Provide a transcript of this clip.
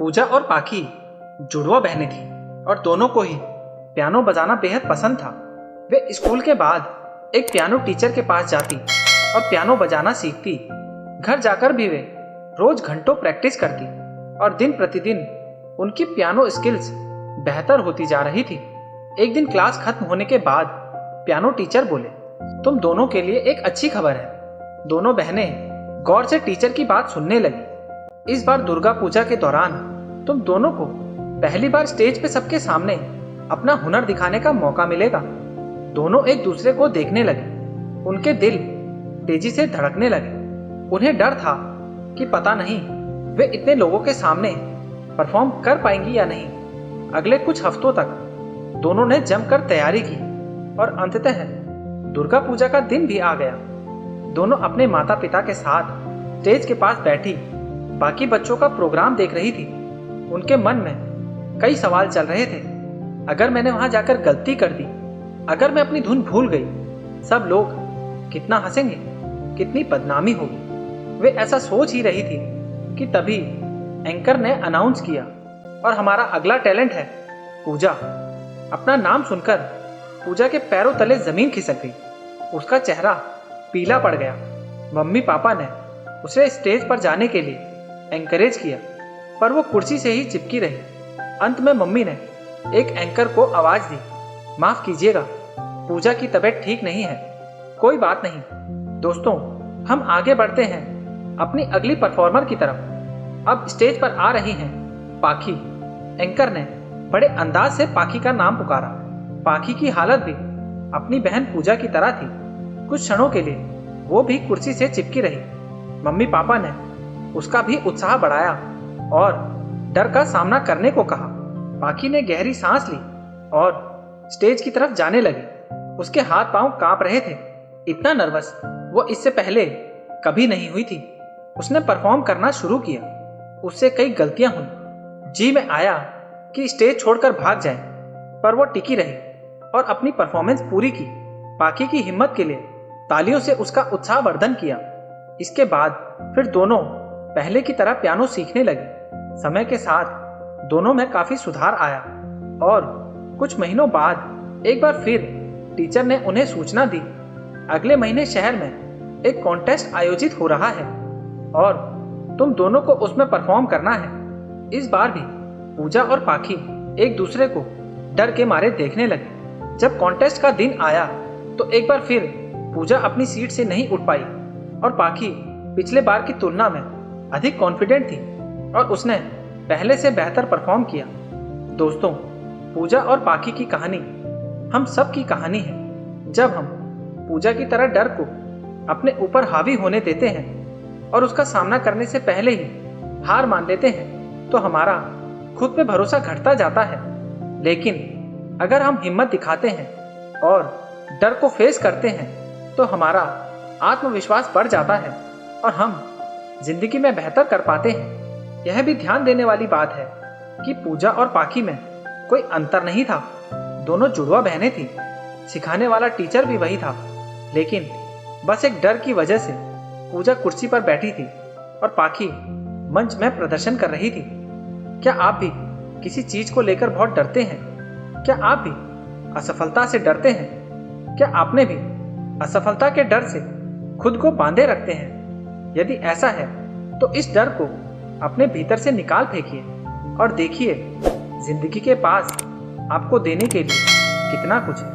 पूजा और पाखी जुड़वा बहनें थी और दोनों को ही पियानो बजाना बेहद पसंद था। वे स्कूल के बाद एक पियानो टीचर के पास जाती और पियानो बजाना सीखती। घर जाकर भी वे रोज घंटों प्रैक्टिस करती और दिन प्रतिदिन उनकी पियानो स्किल्स बेहतर होती जा रही थी। एक दिन क्लास खत्म होने के बाद पियानो टीचर बोले, तुम दोनों के लिए एक अच्छी खबर है। दोनों बहनें गौर से टीचर की बात सुनने लगी। इस बार दुर्गा पूजा के दौरान तुम दोनों को पहली बार स्टेज पे सबके सामने अपना हुनर दिखाने का मौका मिलेगा। दोनों एक दूसरे को देखने लगे। उनके दिल तेजी से धड़कने लगे। उन्हें डर था कि पता नहीं वे इतने लोगों के सामने परफॉर्म कर पाएंगी या नहीं। अगले कुछ हफ्तों तक दोनों ने जमकर तैयारी की और अंततः दुर्गा पूजा का दिन भी आ गया। दोनों अपने माता पिता के साथ स्टेज के पास बैठी बाकी बच्चों का प्रोग्राम देख रही थी। उनके मन में कई सवाल चल रहे थे। अगर मैंने वहां जाकर गलती कर दी, अगर मैं अपनी धुन भूल गई, सब लोग कितना हंसेंगे, कितनी बदनामी होगी। वे ऐसा सोच ही रही थी कि तभी एंकर ने अनाउंस किया, और हमारा अगला टैलेंट है पूजा। अपना नाम सुनकर पूजा के पैरों तले जमीन खिसक गई। उसका चेहरा पीला पड़ गया। मम्मी पापा ने उसे स्टेज पर जाने के लिए एंकरेज किया, पर वो कुर्सी से ही चिपकी रही। अंत में मम्मी ने एक एंकर को आवाज दी, माफ कीजिएगा, पूजा की तबीयत ठीक नहीं है। कोई बात नहीं। दोस्तों, हम आगे बढ़ते हैं अपनी अगली परफॉर्मर की तरफ। अब स्टेज पर आ रही हैं पाखी। एंकर ने बड़े अंदाज से पाखी का नाम पुकारा। पाखी की हालत भी अपनी बहन पूजा की तरह थी। कुछ क्षणों के लिए वो भी कुर्सी से चिपकी रही। मम्मी पापा ने उसका भी उत्साह बढ़ाया और डर का सामना करने को कहा। पाखी ने गहरी सांस ली और स्टेज की तरफ जाने लगी। उसके हाथ पांव कांप रहे थे। इतना नर्वस वो इससे पहले कभी नहीं हुई थी। उसने परफॉर्म करना शुरू किया। उससे कई गलतियां हुई। जी में आया कि स्टेज छोड़कर भाग जाए, पर वो टिकी रही और अपनी परफॉर्मेंस पूरी की। पाखी की हिम्मत के लिए तालियों से उसका उत्साहवर्धन किया। इसके बाद फिर दोनों पहले की तरह पियानो सीखने लगे। समय के साथ दोनों में काफी सुधार आया और कुछ महीनों बाद एक बार फिर टीचर ने उन्हें सूचना दी, अगले महीने शहर में एक कॉन्टेस्ट आयोजित हो रहा है और तुम दोनों को उसमें परफॉर्म करना है। इस बार भी पूजा और पाखी एक दूसरे को डर के मारे देखने लगे। जब कॉन्टेस्ट का दिन आया तो एक बार फिर पूजा अपनी सीट से नहीं उठ पाई और पाखी पिछले बार की तुलना में अधिक कॉन्फिडेंट थी और उसने पहले से बेहतर परफॉर्म किया। दोस्तों, पूजा और पाखी की कहानी हम सब की कहानी है। जब हम पूजा की तरह डर को अपने ऊपर हावी होने देते हैं और उसका सामना करने से पहले ही हार मान लेते हैं तो हमारा खुद पे भरोसा घटता जाता है। लेकिन अगर हम हिम्मत दिखाते हैं और डर को फेस करते हैं तो हमारा आत्मविश्वास बढ़ जाता है और हम जिंदगी में बेहतर कर पाते हैं। यह भी ध्यान देने वाली बात है कि पूजा और पाखी में कोई अंतर नहीं था। दोनों जुड़वा बहनें थी। सिखाने वाला टीचर भी वही था, लेकिन बस एक डर की वजह से पूजा कुर्सी पर बैठी थी और पाखी मंच में प्रदर्शन कर रही थी। क्या आप भी किसी चीज को लेकर बहुत डरते हैं? क्या आप भी असफलता से डरते हैं? क्या आपने भी असफलता के डर से खुद को बांधे रखते हैं? यदि ऐसा है तो इस डर को अपने भीतर से निकाल फेंकिए और देखिए जिंदगी के पास आपको देने के लिए कितना कुछ है।